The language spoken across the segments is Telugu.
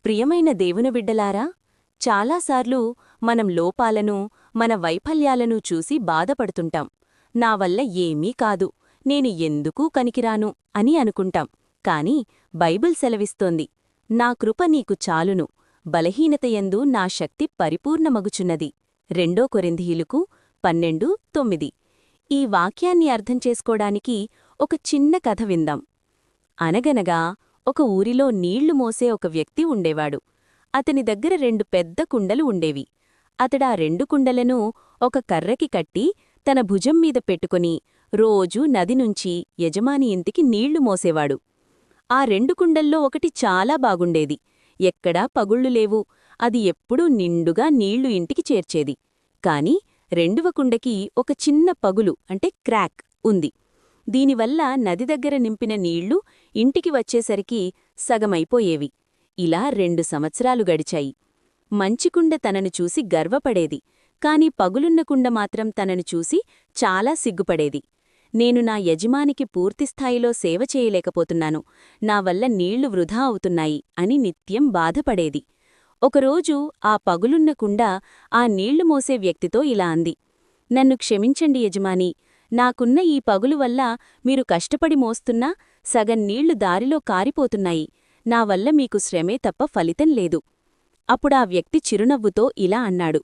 ప్రియమైన దేవుని బిడ్డలారా, చాలాసార్లు మనం లోపాలను, మన వైఫల్యాలను చూసి బాధపడుతుంటాం. నా వల్ల ఏమీ కాదు, నేను ఎందుకూ కనికిరాను అని అనుకుంటాం. కాని బైబిల్ సెలవిస్తోంది, నా కృప నీకు చాలును, బలహీనతయందు నా శక్తి పరిపూర్ణమగుచున్నది. 2 కొరింథీయులకు 12:9. ఈ వాక్యాన్ని అర్థం చేసుకోడానికి ఒక చిన్న కథ విందాం. అనగనగా ఒక ఊరిలో నీళ్లు మోసే ఒక వ్యక్తి ఉండేవాడు. అతని దగ్గర 2 పెద్ద కుండలు ఉండేవి. అతడా 2 కుండలను ఒక కర్రకి కట్టి తన భుజం మీద పెట్టుకుని రోజూ నది నుంచి యజమాని ఇంటికి నీళ్లు మోసేవాడు. ఆ 2 కుండల్లో ఒకటి చాలా బాగుండేది. ఎక్కడా పగుళ్లు లేవు. అది ఎప్పుడూ నిండుగా నీళ్లు ఇంటికి చేర్చేది. కాని 2వ కుండకి ఒక చిన్న పగులు అంటే క్రాక్ ఉంది. దీనివల్ల నది దగ్గర నింపిన నీళ్లు ఇంటికి వచ్చేసరికి సగమైపోయేవి. ఇలా 2 సంవత్సరాలు గడిచాయి. మంచికుండ తనను చూసి గర్వపడేది, కాని పగులున్న కుండ మాత్రం తనను చూసి చాలా సిగ్గుపడేది. నేను నా యజమానికి పూర్తిస్థాయిలో సేవ చేయలేకపోతున్నాను, నా వల్ల నీళ్లు వృధా అవుతున్నాయి అని నిత్యం బాధపడేది. ఒకరోజు ఆ పగులున్న కుండ ఆ నీళ్లు మోసే వ్యక్తితో ఇలా అంది, నన్ను క్షమించండి యజమానీ, నాకున్న ఈ పగులు వల్ల మీరు కష్టపడి మోస్తున్నా సగం నీళ్లు దారిలో కారిపోతున్నాయి. నా వల్ల మీకు శ్రమే తప్ప ఫలితం లేదు. అప్పుడా వ్యక్తి చిరునవ్వుతో ఇలా అన్నాడు,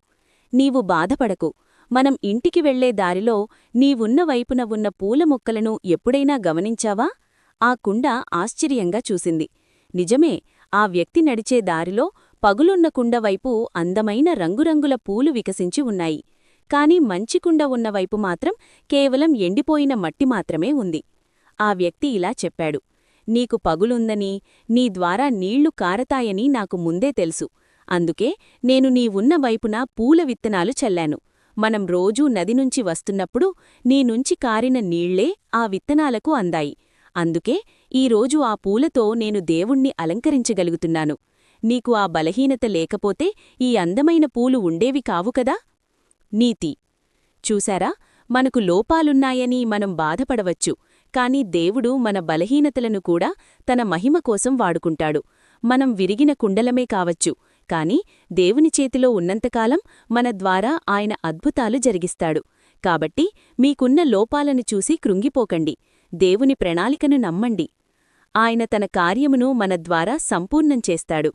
నీవు బాధపడకు, మనం ఇంటికి వెళ్లే దారిలో నీవున్న వైపున ఉన్న పూల మొక్కలను ఎప్పుడైనా గమనించావా? ఆ కుండ ఆశ్చర్యంగా చూసింది. నిజమే, ఆ వ్యక్తి నడిచే దారిలో పగులున్న కుండ వైపు అందమైన రంగురంగుల పూలు వికసించి ఉన్నాయి. కాని మంచి కుండ ఉన్నవైపు మాత్రం కేవలం ఎండిపోయిన మట్టి మాత్రమే ఉంది. ఆ వ్యక్తి ఇలా చెప్పాడు, నీకు పగులుందని, నీ ద్వారా నీళ్లు కారతాయని నాకు ముందే తెలుసు. అందుకే నేను నీవున్న వైపున పూల విత్తనాలు చల్లాను. మనం రోజూ నది నుంచి వస్తున్నప్పుడు నీ నుంచి కారిన నీళ్లే ఆ విత్తనాలకు అందాయి. అందుకే ఈరోజు ఆ పూలతో నేను దేవుణ్ణి అలంకరించగలుగుతున్నాను. నీకు ఆ బలహీనత లేకపోతే ఈ అందమైన పూలు ఉండేవి కావు కదా. నీతి. చూశారా, మనకు లోపాలున్నాయని మనం బాధపడవచ్చు, కాని దేవుడు మన బలహీనతలను కూడా తన మహిమ కోసం వాడుకుంటాడు. మనం విరిగిన కుండలమే కావచ్చు, కాని దేవుని చేతిలో ఉన్నంతకాలం మన ద్వారా ఆయన అద్భుతాలు జరిగిస్తాడు. కాబట్టి మీకున్న లోపాలను చూసి కృంగిపోకండి, దేవుని ప్రణాళికను నమ్మండి. ఆయన తన కార్యమును మన ద్వారా సంపూర్ణం చేస్తాడు.